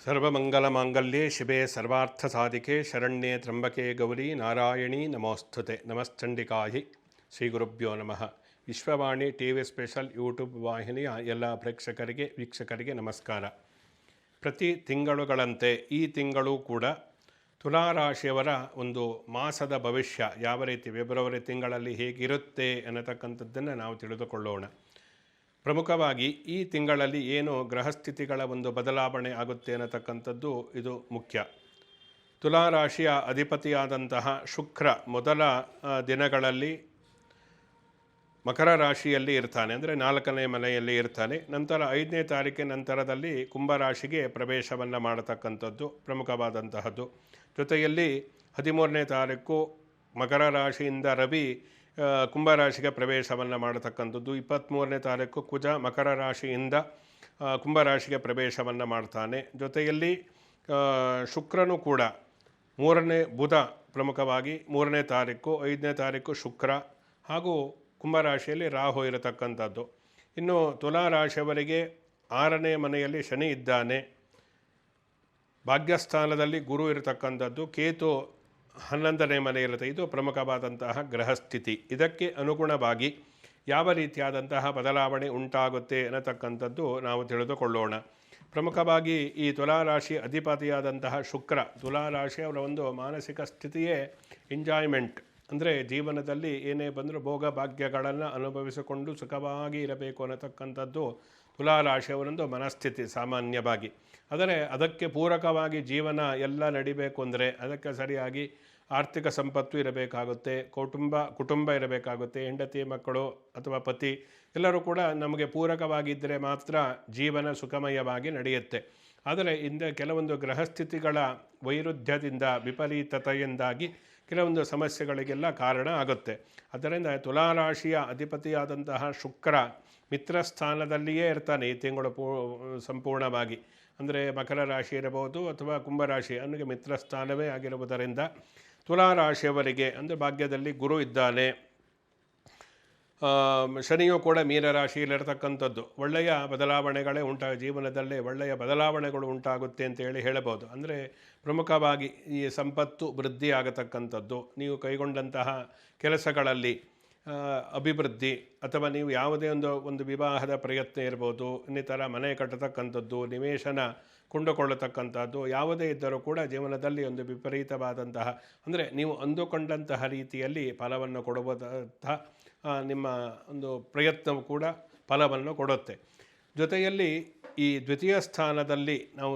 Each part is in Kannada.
ಸರ್ವಮಂಗಲಮಾಂಗಲ್ಯೆ ಶಿವೆ ಸರ್ವಾರ್ಥಸಾಧಿಕೆ ಶರಣ್ಯೆ ತ್ರ್ಯಂಬಕೆ ಗೌರಿ ನಾರಾಯಣಿ ನಮೋಸ್ತುತೆ. ನಮಶ್ಚಂಡಿಕಾಯಿ ಶ್ರೀ ಗುರುಭ್ಯೋ ನಮಃ. ವಿಶ್ವವಾಣಿ ಟಿವಿ ಸ್ಪೆಷಲ್ ಯೂಟ್ಯೂಬ್ ವಾಹಿನಿಯ ಎಲ್ಲ ಪ್ರೇಕ್ಷಕರಿಗೆ ವೀಕ್ಷಕರಿಗೆ ನಮಸ್ಕಾರ. ಪ್ರತಿ ತಿಂಗಳುಗಳಂತೆ ಈ ತಿಂಗಳು ಕೂಡ ತುಲಾರಾಶಿಯವರ ಒಂದು ಮಾಸದ ಭವಿಷ್ಯ ಯಾವ ರೀತಿ ಫೆಬ್ರವರಿ ತಿಂಗಳಲ್ಲಿ ಹೇಗಿರುತ್ತೆ ಅನ್ನತಕ್ಕಂಥದ್ದನ್ನು ನಾವು ತಿಳಿದುಕೊಳ್ಳೋಣ. ಪ್ರಮುಖವಾಗಿ ಈ ತಿಂಗಳಲ್ಲಿ ಏನು ಗ್ರಹಸ್ಥಿತಿಗಳ ಒಂದು ಬದಲಾವಣೆ ಆಗುತ್ತೆ ಅನ್ನತಕ್ಕಂಥದ್ದು ಇದು ಮುಖ್ಯ. ತುಲಾರಾಶಿಯ ಅಧಿಪತಿಯಾದಂತಹ ಶುಕ್ರ ಮೊದಲ ದಿನಗಳಲ್ಲಿ ಮಕರ ರಾಶಿಯಲ್ಲಿ ಇರ್ತಾನೆ, ಅಂದರೆ 4ನೇ ಮನೆಯಲ್ಲಿ ಇರ್ತಾನೆ. ನಂತರ 5ನೇ ತಾರೀಕಿನ ನಂತರದಲ್ಲಿ ಕುಂಭರಾಶಿಗೆ ಪ್ರವೇಶವನ್ನು ಮಾಡತಕ್ಕಂಥದ್ದು ಪ್ರಮುಖವಾದಂತಹದ್ದು. ಜೊತೆಯಲ್ಲಿ 13ನೇ ತಾರೀಕು ಮಕರ ರಾಶಿಯಿಂದ ರವಿ ಕುಂಭರಾಶಿಗೆ ಪ್ರವೇಶವನ್ನು ಮಾಡತಕ್ಕಂಥದ್ದು. 23ನೇ ತಾರೀಕು ಕುಜ ಮಕರ ರಾಶಿಯಿಂದ ಕುಂಭರಾಶಿಗೆ ಪ್ರವೇಶವನ್ನು ಮಾಡ್ತಾನೆ. ಜೊತೆಯಲ್ಲಿ ಶುಕ್ರನು ಕೂಡ ಬುಧ ಪ್ರಮುಖವಾಗಿ 3ನೇ ತಾರೀಕು 5ನೇ ತಾರೀಕು ಶುಕ್ರ ಹಾಗೂ ಕುಂಭರಾಶಿಯಲ್ಲಿ ರಾಹು ಇರತಕ್ಕಂಥದ್ದು. ಇನ್ನು ತುಲಾರಾಶಿಯವರಿಗೆ 6ನೇ ಮನೆಯಲ್ಲಿ ಶನಿ ಇದ್ದಾನೆ, ಭಾಗ್ಯಸ್ಥಾನದಲ್ಲಿ ಗುರು ಇರತಕ್ಕಂಥದ್ದು, ಕೇತು 11ನೇ ಮನೆ ಇರುತ್ತೆ. ಇದು ಪ್ರಮುಖವಾದಂತಹ ಗ್ರಹಸ್ಥಿತಿ. ಇದಕ್ಕೆ ಅನುಗುಣವಾಗಿ ಯಾವ ರೀತಿಯಾದಂತಹ ಬದಲಾವಣೆ ಉಂಟಾಗುತ್ತೆ ಅನ್ನತಕ್ಕಂಥದ್ದು ನಾವು ತಿಳಿದುಕೊಳ್ಳೋಣ. ಪ್ರಮುಖವಾಗಿ ಈ ತುಲಾರಾಶಿ ಅಧಿಪತಿಯಾದಂತಹ ಶುಕ್ರ, ತುಲಾರಾಶಿಯವರ ಒಂದು ಮಾನಸಿಕ ಸ್ಥಿತಿಯೇ ಎಂಜಾಯ್ಮೆಂಟ್, ಅಂದರೆ ಜೀವನದಲ್ಲಿ ಏನೇ ಬಂದರೂ ಭೋಗ ಭಾಗ್ಯಗಳನ್ನು ಅನುಭವಿಸಿಕೊಂಡು ಸುಖವಾಗಿ ಇರಬೇಕು ಅನ್ನತಕ್ಕಂಥದ್ದು ತುಲಾರಾಶಿಯವರೊಂದು ಮನಸ್ಥಿತಿ ಸಾಮಾನ್ಯವಾಗಿ. ಆದರೆ ಅದಕ್ಕೆ ಪೂರಕವಾಗಿ ಜೀವನ ಎಲ್ಲ ನಡಿಬೇಕು ಅಂದರೆ ಅದಕ್ಕೆ ಸರಿಯಾಗಿ ಆರ್ಥಿಕ ಸಂಪತ್ತು ಇರಬೇಕಾಗುತ್ತೆ, ಕುಟುಂಬ ಇರಬೇಕಾಗುತ್ತೆ, ಹೆಂಡತಿ ಮಕ್ಕಳು ಅಥವಾ ಪತಿ ಎಲ್ಲರೂ ಕೂಡ ನಮಗೆ ಪೂರಕವಾಗಿದ್ದರೆ ಮಾತ್ರ ಜೀವನ ಸುಖಮಯವಾಗಿ ನಡೆಯುತ್ತೆ. ಆದರೆ ಇಂದ ಕೆಲವೊಂದು ಗ್ರಹಸ್ಥಿತಿಗಳ ವೈರುಧ್ಯದಿಂದ ವಿಪರೀತತೆಯಿಂದಾಗಿ ಕೆಲವೊಂದು ಸಮಸ್ಯೆಗಳಿಗೆಲ್ಲ ಕಾರಣ ಆಗುತ್ತೆ. ಅದರಿಂದ ತುಲಾರಾಶಿಯ ಅಧಿಪತಿಯಾದಂತಹ ಶುಕ್ರ ಮಿತ್ರಸ್ಥಾನದಲ್ಲಿಯೇ ಇರ್ತಾನೆ ಈ ತಿಂಗಳು ಸಂಪೂರ್ಣವಾಗಿ. ಅಂದರೆ ಮಕರ ರಾಶಿ ಇರಬಹುದು ಅಥವಾ ಕುಂಭರಾಶಿ ಅವನಿಗೆ ಮಿತ್ರಸ್ಥಾನವೇ ಆಗಿರುವುದರಿಂದ ತುಲಾರಾಶಿಯವರಿಗೆ ಅಂದರೆ ಭಾಗ್ಯದಲ್ಲಿ ಗುರು ಇದ್ದಾನೆ. ಶನಿಯು ಕೂಡ ಮೀನರಾಶಿಯಲ್ಲಿರತಕ್ಕಂಥದ್ದು. ಒಳ್ಳೆಯ ಬದಲಾವಣೆಗಳೇ ಜೀವನದಲ್ಲೇ ಒಳ್ಳೆಯ ಬದಲಾವಣೆಗಳು ಉಂಟಾಗುತ್ತೆ ಅಂತೇಳಿ ಹೇಳಬಹುದು. ಅಂದರೆ ಪ್ರಮುಖವಾಗಿ ಈ ಸಂಪತ್ತು ವೃದ್ಧಿ ಆಗತಕ್ಕಂಥದ್ದು, ನೀವು ಕೈಗೊಂಡಂತಹ ಕೆಲಸಗಳಲ್ಲಿ ಅಭಿವೃದ್ಧಿ, ಅಥವಾ ನೀವು ಯಾವುದೇ ಒಂದು ವಿವಾಹದ ಪ್ರಯತ್ನ ಇರ್ಬೋದು, ಇನ್ನಿತರ ಮನೆ ಕಟ್ಟತಕ್ಕಂಥದ್ದು, ನಿವೇಶನ ಕೊಂಡುಕೊಳ್ಳತಕ್ಕಂಥದ್ದು ಯಾವುದೇ ಇದ್ದರೂ ಕೂಡ ಜೀವನದಲ್ಲಿ ಒಂದು ವಿಪರೀತವಾದಂತಹ, ಅಂದರೆ ನೀವು ಅಂದುಕೊಂಡಂತಹ ರೀತಿಯಲ್ಲಿ ಫಲವನ್ನು ಕೊಡುವಂತಹ ನಿಮ್ಮ ಒಂದು ಪ್ರಯತ್ನವು ಕೂಡ ಫಲವನ್ನು ಕೊಡುತ್ತೆ. ಜೊತೆಯಲ್ಲಿ ಈ ದ್ವಿತೀಯ ಸ್ಥಾನದಲ್ಲಿ ನಾವು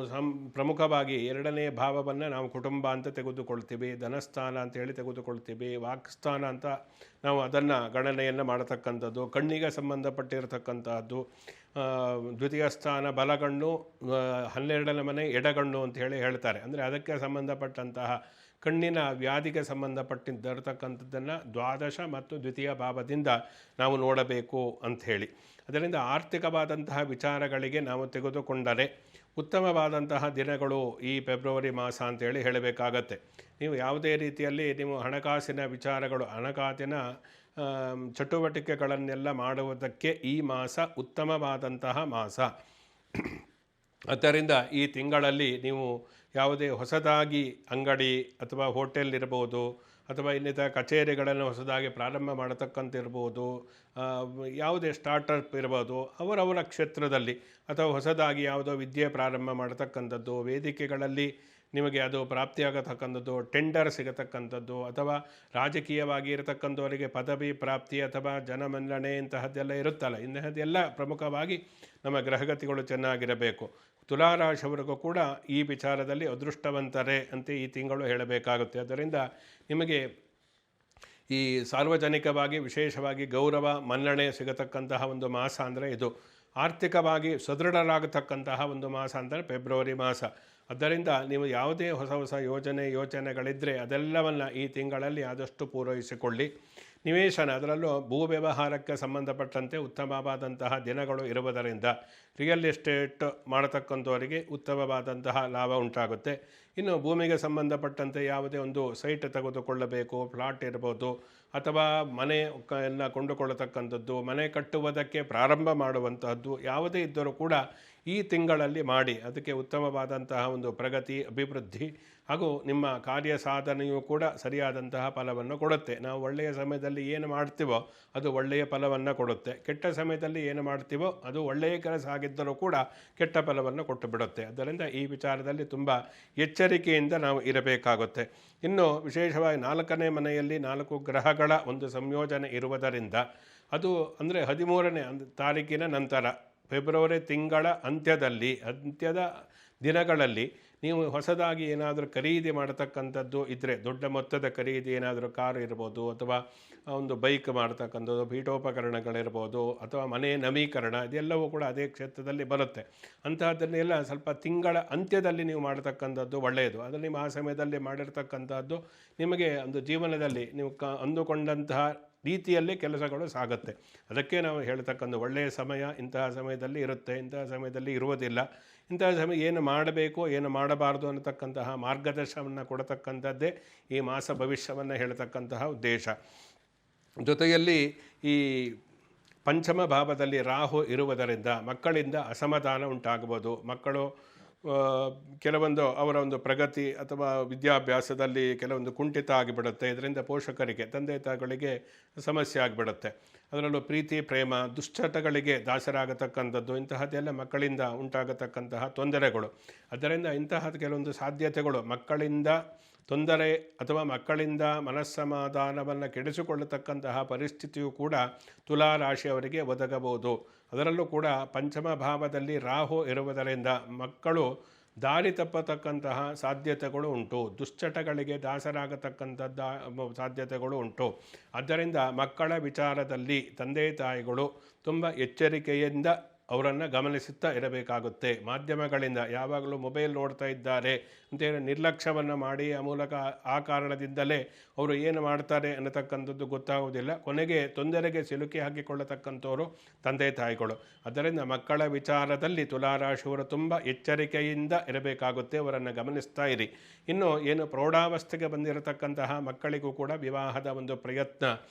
ಪ್ರಮುಖವಾಗಿ 2ನೇ ಭಾವವನ್ನು ನಾವು ಕುಟುಂಬ ಅಂತ ತೆಗೆದುಕೊಳ್ತೀವಿ, ಧನಸ್ಥಾನ ಅಂತೇಳಿ ತೆಗೆದುಕೊಳ್ತೀವಿ, ವಾಕ್ಸ್ಥಾನ ಅಂತ ನಾವು ಅದನ್ನು ಗಣನೆಯನ್ನು ಮಾಡತಕ್ಕಂಥದ್ದು, ಕಣ್ಣಿಗೆ ಸಂಬಂಧಪಟ್ಟಿರತಕ್ಕಂಥದ್ದು. ದ್ವಿತೀಯ ಸ್ಥಾನ ಬಲಗಣ್ಣು, 12ನೇ ಮನೆ ಎಡಗಣ್ಣು ಅಂತ ಹೇಳ್ತಾರೆ. ಅಂದರೆ ಅದಕ್ಕೆ ಸಂಬಂಧಪಟ್ಟಂತಹ ಕಣ್ಣಿನ ವ್ಯಾಧಿಗೆ ಸಂಬಂಧಪಟ್ಟಿರತಕ್ಕಂಥದ್ದನ್ನು ದ್ವಾದಶ ಮತ್ತು ದ್ವಿತೀಯ ಭಾವದಿಂದ ನಾವು ನೋಡಬೇಕು ಅಂಥೇಳಿ. ಅದರಿಂದ ಆರ್ಥಿಕವಾದಂತಹ ವಿಚಾರಗಳಿಗೆ ನಾವು ತೆಗೆದುಕೊಂಡರೆ ಉತ್ತಮವಾದಂತಹ ದಿನಗಳು ಈ ಫೆಬ್ರವರಿ ಮಾಸ ಅಂತೇಳಿ ಹೇಳಬೇಕಾಗತ್ತೆ. ನೀವು ಯಾವುದೇ ರೀತಿಯಲ್ಲಿ ನೀವು ಹಣಕಾಸಿನ ವಿಚಾರಗಳು, ಹಣಕಾಸಿನ ಚಟುವಟಿಕೆಗಳನ್ನೆಲ್ಲ ಮಾಡುವುದಕ್ಕೆ ಈ ಮಾಸ ಉತ್ತಮವಾದಂತಹ ಮಾಸ. ಆದ್ದರಿಂದ ಈ ತಿಂಗಳಲ್ಲಿ ನೀವು ಯಾವುದೇ ಹೊಸದಾಗಿ ಅಂಗಡಿ ಅಥವಾ ಹೋಟೆಲ್ ಇರ್ಬೋದು, ಅಥವಾ ಇನ್ನಿತರ ಕಚೇರಿಗಳನ್ನು ಹೊಸದಾಗಿ ಪ್ರಾರಂಭ ಮಾಡತಕ್ಕಂತಿರ್ಬೋದು, ಯಾವುದೇ ಸ್ಟಾರ್ಟಪ್ ಇರ್ಬೋದು, ಅವರವರ ಕ್ಷೇತ್ರದಲ್ಲಿ, ಅಥವಾ ಹೊಸದಾಗಿ ಯಾವುದೋ ವಿದ್ಯೆ ಪ್ರಾರಂಭ ಮಾಡತಕ್ಕಂಥದ್ದು, ವೇದಿಕೆಗಳಲ್ಲಿ ನಿಮಗೆ ಅದು ಪ್ರಾಪ್ತಿಯಾಗತಕ್ಕಂಥದ್ದು, ಟೆಂಡರ್ ಸಿಗತಕ್ಕಂಥದ್ದು, ಅಥವಾ ರಾಜಕೀಯವಾಗಿ ಇರತಕ್ಕಂಥವರಿಗೆ ಪದವಿ ಪ್ರಾಪ್ತಿ ಅಥವಾ ಜನಮನ್ನಣೆ ಇಂತಹದ್ದೆಲ್ಲ ಇರುತ್ತಲ್ಲ, ಇಂತಹದ್ದೆಲ್ಲ ಪ್ರಮುಖವಾಗಿ ನಮ್ಮ ಗ್ರಹಗತಿಗಳು ಚೆನ್ನಾಗಿರಬೇಕು. ತುಲಾರಾಶಿಯವರಿಗೂ ಕೂಡ ಈ ವಿಚಾರದಲ್ಲಿ ಅದೃಷ್ಟವಂತರೇ ಅಂತ ಈ ತಿಂಗಳು ಹೇಳಬೇಕಾಗುತ್ತೆ. ಅದರಿಂದ ನಿಮಗೆ ಈ ಸಾರ್ವಜನಿಕವಾಗಿ ವಿಶೇಷವಾಗಿ ಗೌರವ ಮನ್ನಣೆ ಸಿಗತಕ್ಕಂತಹ ಒಂದು ಮಾಸ ಅಂದರೆ ಇದು. ಆರ್ಥಿಕವಾಗಿ ಸದೃಢರಾಗತಕ್ಕಂತಹ ಒಂದು ಮಾಸ ಅಂದರೆ ಫೆಬ್ರವರಿ ಮಾಸ. ಆದ್ದರಿಂದ ನೀವು ಯಾವುದೇ ಹೊಸ ಯೋಚನೆಗಳಿದ್ದರೆ ಅದೆಲ್ಲವನ್ನು ಈ ತಿಂಗಳಲ್ಲಿ ಆದಷ್ಟು ಪೂರೈಸಿಕೊಳ್ಳಿ. ನಿವೇಶನ, ಅದರಲ್ಲೂ ಭೂ ವ್ಯವಹಾರಕ್ಕೆ ಸಂಬಂಧಪಟ್ಟಂತೆ ಉತ್ತಮವಾದಂತಹ ದಿನಗಳು ಇರುವುದರಿಂದ ರಿಯಲ್ ಎಸ್ಟೇಟ್ ಮಾಡತಕ್ಕಂಥವರಿಗೆ ಉತ್ತಮವಾದಂತಹ ಲಾಭ ಉಂಟಾಗುತ್ತೆ. ಇನ್ನು ಭೂಮಿಗೆ ಸಂಬಂಧಪಟ್ಟಂತೆ ಯಾವುದೇ ಒಂದು ಸೈಟ್ ತೆಗೆದುಕೊಳ್ಳಬೇಕು, ಪ್ಲಾಟ್ ಇರ್ಬೋದು, ಅಥವಾ ಮನೆಯನ್ನು ಕೊಂಡುಕೊಳ್ಳತಕ್ಕಂಥದ್ದು, ಮನೆ ಕಟ್ಟುವುದಕ್ಕೆ ಪ್ರಾರಂಭ ಮಾಡುವಂತಹದ್ದು ಯಾವುದೇ ಇದ್ದರೂ ಕೂಡ ಈ ತಿಂಗಳಲ್ಲಿ ಮಾಡಿ. ಅದಕ್ಕೆ ಉತ್ತಮವಾದಂತಹ ಒಂದು ಪ್ರಗತಿ, ಅಭಿವೃದ್ಧಿ ಹಾಗೂ ನಿಮ್ಮ ಕಾರ್ಯ ಸಾಧನೆಯೂ ಕೂಡ ಸರಿಯಾದಂತಹ ಫಲವನ್ನು ಕೊಡುತ್ತೆ. ನಾವು ಒಳ್ಳೆಯ ಸಮಯದಲ್ಲಿ ಏನು ಮಾಡ್ತೀವೋ ಅದು ಒಳ್ಳೆಯ ಫಲವನ್ನು ಕೊಡುತ್ತೆ. ಕೆಟ್ಟ ಸಮಯದಲ್ಲಿ ಏನು ಮಾಡ್ತೀವೋ ಅದು ಒಳ್ಳೆಯ ಕೆಲಸ ಆಗಿದ್ದರೂ ಕೂಡ ಕೆಟ್ಟ ಫಲವನ್ನು ಕೊಟ್ಟು ಬಿಡುತ್ತೆ. ಆದ್ದರಿಂದ ಈ ವಿಚಾರದಲ್ಲಿ ತುಂಬ ಎಚ್ಚರಿಕೆಯಿಂದ ನಾವು ಇರಬೇಕಾಗುತ್ತೆ. ಇನ್ನು ವಿಶೇಷವಾಗಿ 4ನೇ ಮನೆಯಲ್ಲಿ 4 ಗ್ರಹಗಳ ಒಂದು ಸಂಯೋಜನೆ ಇರುವುದರಿಂದ ಅದು ಅಂದರೆ 13ನೇ ತಾರೀಕಿನ ನಂತರ ಫೆಬ್ರವರಿ ತಿಂಗಳ ಅಂತ್ಯದ ದಿನಗಳಲ್ಲಿ ನೀವು ಹೊಸದಾಗಿ ಏನಾದರೂ ಖರೀದಿ ಮಾಡತಕ್ಕಂಥದ್ದು ಇದ್ದರೆ, ದೊಡ್ಡ ಮೊತ್ತದ ಖರೀದಿ, ಏನಾದರೂ ಕಾರು ಇರ್ಬೋದು ಅಥವಾ ಒಂದು ಬೈಕ್ ಮಾಡ್ತಕ್ಕಂಥದ್ದು, ಪೀಠೋಪಕರಣಗಳಿರ್ಬೋದು ಅಥವಾ ಮನೆ ನವೀಕರಣ, ಇದೆಲ್ಲವೂ ಕೂಡ ಅದೇ ಕ್ಷೇತ್ರದಲ್ಲಿ ಬರುತ್ತೆ. ಅಂತಹದ್ದನ್ನೆಲ್ಲ ಸ್ವಲ್ಪ ತಿಂಗಳ ಅಂತ್ಯದಲ್ಲಿ ನೀವು ಮಾಡತಕ್ಕಂಥದ್ದು ಒಳ್ಳೆಯದು. ಅದು ನಿಮ್ಮ ಆ ಸಮಯದಲ್ಲಿ ಮಾಡಿರ್ತಕ್ಕಂಥದ್ದು ನಿಮಗೆ ಒಂದು ಜೀವನದಲ್ಲಿ ನೀವು ಅಂದುಕೊಂಡಂತಹ ರೀತಿಯಲ್ಲೇ ಕೆಲಸಗಳು ಸಾಗುತ್ತೆ. ಅದಕ್ಕೆ ನಾವು ಹೇಳ್ತಕ್ಕಂಥ ಒಳ್ಳೆಯ ಸಮಯ ಇಂತಹ ಸಮಯದಲ್ಲಿ ಇರುತ್ತೆ, ಇಂತಹ ಸಮಯದಲ್ಲಿ ಇರುವುದಿಲ್ಲ, ಇಂತಹ ಸಮಯ ಏನು ಮಾಡಬೇಕು ಏನು ಮಾಡಬಾರ್ದು ಅನ್ನತಕ್ಕಂತಹ ಮಾರ್ಗದರ್ಶನವನ್ನು ಕೊಡತಕ್ಕಂಥದ್ದೇ ಈ ಮಾಸ ಭವಿಷ್ಯವನ್ನು ಹೇಳ್ತಕ್ಕಂತಹ ಉದ್ದೇಶ. ಜೊತೆಯಲ್ಲಿ ಈ ಪಂಚಮ ಭಾವದಲ್ಲಿ ರಾಹು ಇರುವುದರಿಂದ ಮಕ್ಕಳಿಂದ ಅಸಮಾಧಾನ ಉಂಟಾಗಬಹುದು. ಮಕ್ಕಳು ಕೆಲವೊಂದು ಅವರ ಒಂದು ಪ್ರಗತಿ ಅಥವಾ ವಿದ್ಯಾಭ್ಯಾಸದಲ್ಲಿ ಕೆಲವೊಂದು ಕುಂಠಿತ ಆಗಿಬಿಡುತ್ತೆ. ಇದರಿಂದ ಪೋಷಕರಿಗೆ, ತಂದೆ ತಾಯಿಗಳಿಗೆ ಸಮಸ್ಯೆ ಆಗಿಬಿಡುತ್ತೆ. ಅದರಲ್ಲೂ ಪ್ರೀತಿ, ಪ್ರೇಮ, ದುಶ್ಚಟಗಳಿಗೆ ದಾಸರಾಗತಕ್ಕಂಥದ್ದು, ಇಂತಹದ್ದೆಲ್ಲ ಮಕ್ಕಳಿಂದ ಉಂಟಾಗತಕ್ಕಂತಹ ತೊಂದರೆಗಳು. ಅದರಿಂದ ಇಂತಹ ಕೆಲವೊಂದು ಸಾಧ್ಯತೆಗಳು ಮಕ್ಕಳಿಂದ ತೊಂದರೆ ಅಥವಾ ಮಕ್ಕಳಿಂದ ಮನಸ್ಸಮಾಧಾನವನ್ನು ಕೆಡಿಸಿಕೊಳ್ಳತಕ್ಕಂತಹ ಪರಿಸ್ಥಿತಿಯು ಕೂಡ ತುಲಾ ರಾಶಿಯವರಿಗೆ ಒದಗಬಹುದು. ಅದರಲ್ಲೂ ಕೂಡ ಪಂಚಮ ಭಾವದಲ್ಲಿ ರಾಹು ಇರುವುದರಿಂದ ಮಕ್ಕಳು ದಾರಿ ತಪ್ಪತಕ್ಕಂತಹ ಸಾಧ್ಯತೆಗಳು ಉಂಟು, ದುಶ್ಚಟಗಳಿಗೆ ದಾಸರಾಗತಕ್ಕಂಥದ್ದು ಸಾಧ್ಯತೆಗಳು ಉಂಟು. ಆದ್ದರಿಂದ ಮಕ್ಕಳ ವಿಚಾರದಲ್ಲಿ ತಂದೆ ತಾಯಿಗಳು ತುಂಬ ಎಚ್ಚರಿಕೆಯಿಂದ ಅವರನ್ನು ಗಮನಿಸುತ್ತಾ ಇರಬೇಕಾಗುತ್ತೆ. ಮಾಧ್ಯಮಗಳಿಂದ ಯಾವಾಗಲೂ ಮೊಬೈಲ್ ನೋಡ್ತಾ ಇದ್ದಾರೆ ಅಂತೇಳಿ ನಿರ್ಲಕ್ಷ್ಯವನ್ನು ಮಾಡಿ ಆ ಮೂಲಕ ಆ ಕಾರಣದಿಂದಲೇ ಅವರು ಏನು ಮಾಡ್ತಾರೆ ಅನ್ನತಕ್ಕಂಥದ್ದು ಗೊತ್ತಾಗುವುದಿಲ್ಲ. ಕೊನೆಗೆ ತೊಂದರೆಗೆ ಸಿಲುಕಿ ಹಾಕಿಕೊಳ್ಳತಕ್ಕಂಥವರು ತಂದೆ ತಾಯಿಗಳು. ಅದರಿಂದ ಮಕ್ಕಳ ವಿಚಾರದಲ್ಲಿ ತುಲಾರಾಶಿಯವರು ತುಂಬ ಎಚ್ಚರಿಕೆಯಿಂದ ಇರಬೇಕಾಗುತ್ತೆ, ಅವರನ್ನು ಗಮನಿಸ್ತಾ ಇರಿ. ಇನ್ನು ಏನು ಪ್ರೌಢಾವಸ್ಥೆಗೆ ಬಂದಿರತಕ್ಕಂತಹ ಮಕ್ಕಳಿಗೂ ಕೂಡ ವಿವಾಹದ ಒಂದು ಪ್ರಯತ್ನ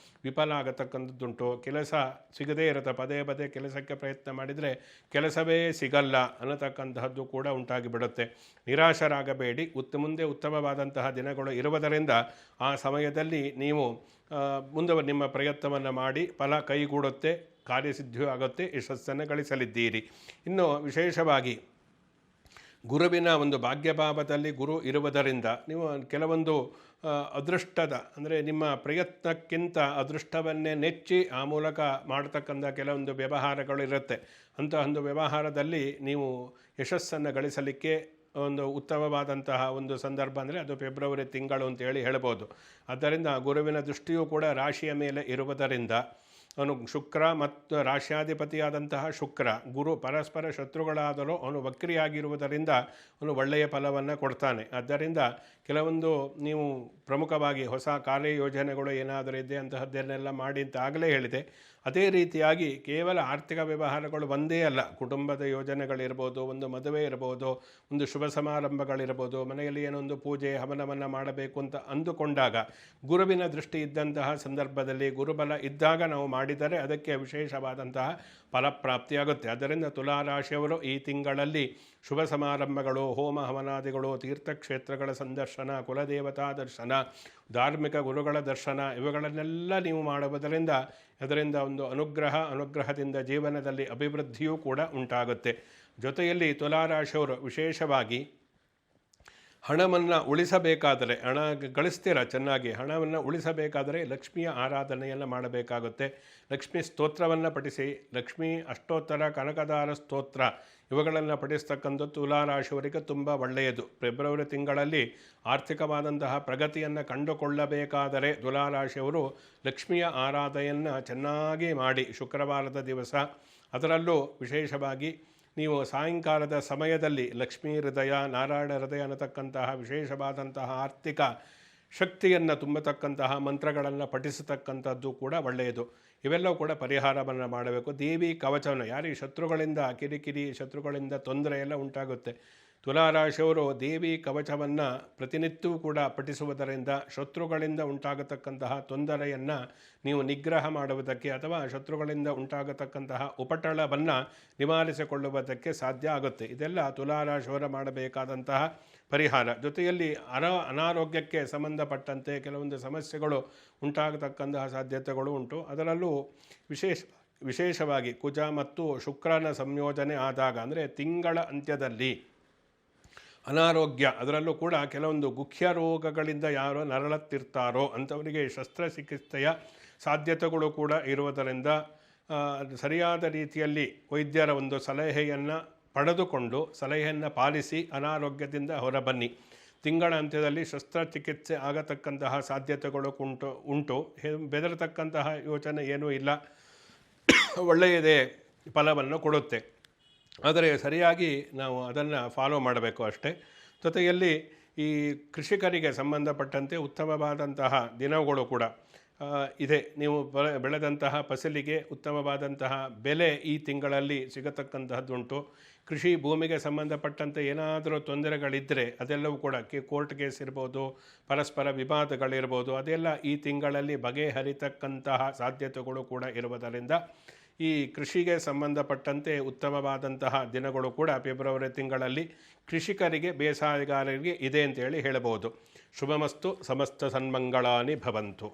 ವಿಫಲ ಆಗತಕ್ಕಂಥದ್ದುಂಟು. ಕೆಲಸ ಸಿಗದೇ ಇರುತ್ತೆ, ಪದೇ ಪದೇ ಕೆಲಸಕ್ಕೆ ಪ್ರಯತ್ನ ಮಾಡಿದರೆ ಕೆಲಸವೇ ಸಿಗಲ್ಲ ಅನ್ನತಕ್ಕಂತಹದ್ದು ಕೂಡ ಉಂಟಾಗಿಬಿಡುತ್ತೆ. ನಿರಾಶರಾಗಬೇಡಿ. ಮುಂದೆ ಉತ್ತಮವಾದಂತಹ ದಿನಗಳು ಇರುವುದರಿಂದ ಆ ಸಮಯದಲ್ಲಿ ನೀವು ನಿಮ್ಮ ಪ್ರಯತ್ನವನ್ನು ಮಾಡಿ ಫಲ ಕೈಗೂಡುತ್ತೆ, ಕಾರ್ಯಸಿದ್ಧಿಯೂ ಆಗುತ್ತೆ, ಯಶಸ್ಸನ್ನು ಗಳಿಸಲಿದ್ದೀರಿ. ಇನ್ನು ವಿಶೇಷವಾಗಿ ಗುರುವಿನ ಒಂದು ಭಾಗ್ಯಭಾವದಲ್ಲಿ ಗುರು ಇರುವುದರಿಂದ ನೀವು ಕೆಲವೊಂದು ಅದೃಷ್ಟದ ಅಂದರೆ ನಿಮ್ಮ ಪ್ರಯತ್ನಕ್ಕಿಂತ ಅದೃಷ್ಟವನ್ನೇ ನೆಚ್ಚಿ ಆ ಮೂಲಕ ಮಾಡ್ತಕ್ಕಂಥ ಕೆಲವೊಂದು ವ್ಯವಹಾರಗಳು ಇರುತ್ತೆ. ಅಂತಹ ಒಂದು ವ್ಯವಹಾರದಲ್ಲಿ ನೀವು ಯಶಸ್ಸನ್ನು ಗಳಿಸಲಿಕ್ಕೆ ಒಂದು ಉತ್ತಮವಾದಂತಹ ಒಂದು ಸಂದರ್ಭ ಅಂದರೆ ಅದು ಫೆಬ್ರವರಿ ತಿಂಗಳು ಅಂತೇಳಿ ಹೇಳ್ಬೋದು. ಆದ್ದರಿಂದ ಗುರುವಿನ ದೃಷ್ಟಿಯೂ ಕೂಡ ರಾಶಿಯ ಮೇಲೆ ಇರುವುದರಿಂದ ಅವನು ಶುಕ್ರ ಮತ್ತು ರಾಶ್ಯಾಧಿಪತಿಯಾದಂತಹ ಶುಕ್ರ ಗುರು ಪರಸ್ಪರ ಶತ್ರುಗಳಾದರೂ ಅವನು ವಕ್ರಿಯಾಗಿರುವುದರಿಂದ ಅವನು ಒಳ್ಳೆಯ ಫಲವನ್ನು ಕೊಡ್ತಾನೆ. ಆದ್ದರಿಂದ ಕೆಲವೊಂದು ನೀವು ಪ್ರಮುಖವಾಗಿ ಹೊಸ ಕಾರ್ಯಯೋಜನೆಗಳು ಏನಾದರೂ ಇದೆ ಅಂತಹದ್ದನ್ನೆಲ್ಲ ಮಾಡಿ ಅಂತ ಆಗಲೇ ಹೇಳಿದೆ. ಅದೇ ರೀತಿಯಾಗಿ ಕೇವಲ ಆರ್ಥಿಕ ವ್ಯವಹಾರಗಳು ಒಂದೇ ಅಲ್ಲ, ಕುಟುಂಬದ ಯೋಜನೆಗಳಿರ್ಬೋದು, ಒಂದು ಮದುವೆ ಇರ್ಬೋದು, ಒಂದು ಶುಭ ಸಮಾರಂಭಗಳಿರ್ಬೋದು, ಮನೆಯಲ್ಲಿ ಏನೊಂದು ಪೂಜೆ ಹವನವನ್ನು ಮಾಡಬೇಕು ಅಂತ ಅಂದುಕೊಂಡಾಗ ಗುರುವಿನ ದೃಷ್ಟಿ ಇದ್ದಂತಹ ಸಂದರ್ಭದಲ್ಲಿ ಗುರುಬಲ ಇದ್ದಾಗ ನಾವು ಮಾಡಿದರೆ ಅದಕ್ಕೆ ವಿಶೇಷವಾದಂತಹ ಫಲಪ್ರಾಪ್ತಿಯಾಗುತ್ತೆ. ಆದ್ದರಿಂದ ತುಲಾರಾಶಿಯವರು ಈ ತಿಂಗಳಲ್ಲಿ ಶುಭ ಸಮಾರಂಭಗಳು, ಹೋಮ ಹವನಾದಿಗಳು, ತೀರ್ಥಕ್ಷೇತ್ರಗಳ ಸಂದರ್ಶನ, ಕುಲದೇವತಾ ದರ್ಶನ, ಧಾರ್ಮಿಕ ಗುರುಗಳ ದರ್ಶನ ಇವುಗಳನ್ನೆಲ್ಲ ನೀವು ಮಾಡುವುದರಿಂದ ಅದರಿಂದ ಒಂದು ಅನುಗ್ರಹದಿಂದ ಜೀವನದಲ್ಲಿ ಅಭಿವೃದ್ಧಿಯೂ ಕೂಡ ಉಂಟಾಗುತ್ತೆ. ಜೊತೆಯಲ್ಲಿ ತುಲಾರಾಶಿಯವರು ವಿಶೇಷವಾಗಿ ಹಣವನ್ನು ಉಳಿಸಬೇಕಾದರೆ, ಹಣ ಗಳಿಸ್ತೀರ ಚೆನ್ನಾಗಿ, ಹಣವನ್ನು ಉಳಿಸಬೇಕಾದರೆ ಲಕ್ಷ್ಮಿಯ ಆರಾಧನೆಯನ್ನು ಮಾಡಬೇಕಾಗುತ್ತೆ. ಲಕ್ಷ್ಮೀ ಸ್ತೋತ್ರವನ್ನು ಪಠಿಸಿ, ಲಕ್ಷ್ಮೀ ಅಷ್ಟೋತ್ತರ, ಕನಕದಾರ ಸ್ತೋತ್ರ ಇವುಗಳನ್ನು ಪಠಿಸ್ತಕ್ಕಂಥದ್ದು ತುಲಾರಾಶಿಯವರಿಗೆ ತುಂಬ ಒಳ್ಳೆಯದು. ಫೆಬ್ರವರಿ ತಿಂಗಳಲ್ಲಿ ಆರ್ಥಿಕವಾದಂತಹ ಪ್ರಗತಿಯನ್ನು ಕಂಡುಕೊಳ್ಳಬೇಕಾದರೆ ತುಲಾರಾಶಿಯವರು ಲಕ್ಷ್ಮಿಯ ಆರಾಧನೆಯನ್ನು ಚೆನ್ನಾಗಿ ಮಾಡಿ, ಶುಕ್ರವಾರದ ದಿವಸ ಅದರಲ್ಲೂ ವಿಶೇಷವಾಗಿ ನೀವು ಸಾಯಂಕಾಲದ ಸಮಯದಲ್ಲಿ ಲಕ್ಷ್ಮೀ ಹೃದಯ, ನಾರಾಯಣ ಹೃದಯ ಅನ್ನತಕ್ಕಂತಹ ವಿಶೇಷವಾದಂತಹ ಆರ್ಥಿಕ ಶಕ್ತಿಯನ್ನು ತುಂಬತಕ್ಕಂತಹ ಮಂತ್ರಗಳನ್ನು ಪಠಿಸತಕ್ಕಂಥದ್ದು ಕೂಡ ಒಳ್ಳೆಯದು. ಇವೆಲ್ಲವೂ ಕೂಡ ಪರಿಹಾರವನ್ನು ಮಾಡಬೇಕು. ದೇವಿ ಕವಚವನ್ನು, ಯಾರಿಗೆ ಶತ್ರುಗಳಿಂದ ಕಿರಿಕಿರಿ, ಶತ್ರುಗಳಿಂದ ತೊಂದರೆ ಎಲ್ಲ ಉಂಟಾಗುತ್ತೆ, ತುಲಾರಾಶಿಯವರು ದೇವಿ ಕವಚವನ್ನು ಪ್ರತಿನಿತ್ಯವೂ ಕೂಡ ಪಠಿಸುವುದರಿಂದ ಶತ್ರುಗಳಿಂದ ಉಂಟಾಗತಕ್ಕಂತಹ ತೊಂದರೆಯನ್ನು ನೀವು ನಿಗ್ರಹ ಮಾಡುವುದಕ್ಕೆ ಅಥವಾ ಶತ್ರುಗಳಿಂದ ಉಂಟಾಗತಕ್ಕಂತಹ ಉಪಟಳವನ್ನು ನಿವಾರಿಸಿಕೊಳ್ಳುವುದಕ್ಕೆ ಸಾಧ್ಯ ಆಗುತ್ತೆ. ಇದೆಲ್ಲ ತುಲಾರಾಶಿಯವರು ಮಾಡಬೇಕಾದಂತಹ ಪರಿಹಾರ. ಜೊತೆಯಲ್ಲಿ ಅನಾರೋಗ್ಯಕ್ಕೆ ಸಂಬಂಧಪಟ್ಟಂತೆ ಕೆಲವೊಂದು ಸಮಸ್ಯೆಗಳು ಉಂಟಾಗತಕ್ಕಂತಹ ಸಾಧ್ಯತೆಗಳು ಉಂಟು. ಅದರಲ್ಲೂ ವಿಶೇಷವಾಗಿ ಕುಜ ಮತ್ತು ಶುಕ್ರನ ಸಂಯೋಜನೆ ಆದಾಗ, ಅಂದರೆ ತಿಂಗಳ ಅಂತ್ಯದಲ್ಲಿ ಅನಾರೋಗ್ಯ, ಅದರಲ್ಲೂ ಕೂಡ ಕೆಲವೊಂದು ಗುಖ್ಯ ರೋಗಗಳಿಂದ ಯಾರೋ ನರಳುತ್ತಿರ್ತಾರೋ ಅಂಥವರಿಗೆ ಶಸ್ತ್ರಚಿಕಿತ್ಸೆಯ ಸಾಧ್ಯತೆಗಳು ಕೂಡ ಇರುವುದರಿಂದ ಸರಿಯಾದ ರೀತಿಯಲ್ಲಿ ವೈದ್ಯರ ಒಂದು ಸಲಹೆಯನ್ನು ಪಡೆದುಕೊಂಡು ಸಲಹೆಯನ್ನು ಪಾಲಿಸಿ ಅನಾರೋಗ್ಯದಿಂದ ಹೊರಬನ್ನಿ. ತಿಂಗಳ ಅಂತ್ಯದಲ್ಲಿ ಶಸ್ತ್ರಚಿಕಿತ್ಸೆ ಆಗತಕ್ಕಂತಹ ಸಾಧ್ಯತೆಗಳು ಉಂಟು. ಬೆದರತಕ್ಕಂತಹ ಯೋಚನೆ ಏನೂ ಇಲ್ಲ, ಒಳ್ಳೆಯದೇ ಫಲವನ್ನು ಕೊಡುತ್ತೆ. ಆದರೆ ಸರಿಯಾಗಿ ನಾವು ಅದನ್ನು ಫಾಲೋ ಮಾಡಬೇಕು ಅಷ್ಟೇ. ಜೊತೆಯಲ್ಲಿ ಈ ಕೃಷಿಕರಿಗೆ ಸಂಬಂಧಪಟ್ಟಂತೆ ಉತ್ತಮವಾದಂತಹ ದಿನಗಳು ಕೂಡ ಇದೆ. ನೀವು ಬೆಳೆದಂತಹ ಫಸಲಿಗೆ ಉತ್ತಮವಾದಂತಹ ಬೆಲೆ ಈ ತಿಂಗಳಲ್ಲಿ ಸಿಗತಕ್ಕಂತಹದ್ದುಂಟು. ಕೃಷಿ ಭೂಮಿಗೆ ಸಂಬಂಧಪಟ್ಟಂತೆ ಏನಾದರೂ ತೊಂದರೆಗಳಿದ್ದರೆ ಅದೆಲ್ಲವೂ ಕೂಡ ಕೋರ್ಟ್ ಕೇಸ್ ಇರ್ಬೋದು, ಪರಸ್ಪರ ವಿವಾದಗಳಿರ್ಬೋದು, ಅದೆಲ್ಲ ಈ ತಿಂಗಳಲ್ಲಿ ಬಗೆಹರಿತಕ್ಕಂತಹ ಸಾಧ್ಯತೆಗಳು ಕೂಡ ಇರುವುದರಿಂದ ಈ ಕೃಷಿಗೆ ಸಂಬಂಧಪಟ್ಟಂತೆ ಉತ್ತಮವಾದಂತಹ ದಿನಗಳು ಕೂಡ ಫೆಬ್ರವರಿ ತಿಂಗಳಲ್ಲಿ ಕೃಷಿಕರಿಗೆ, ಬೇಸಾಯಗಾರರಿಗೆ ಇದೆ ಅಂತೇಳಿ ಹೇಳಬಹುದು. ಶುಭಮಸ್ತು. ಸಮಸ್ತ ಸನ್ಮಂಗಳಾನಿ ಭವಂತು.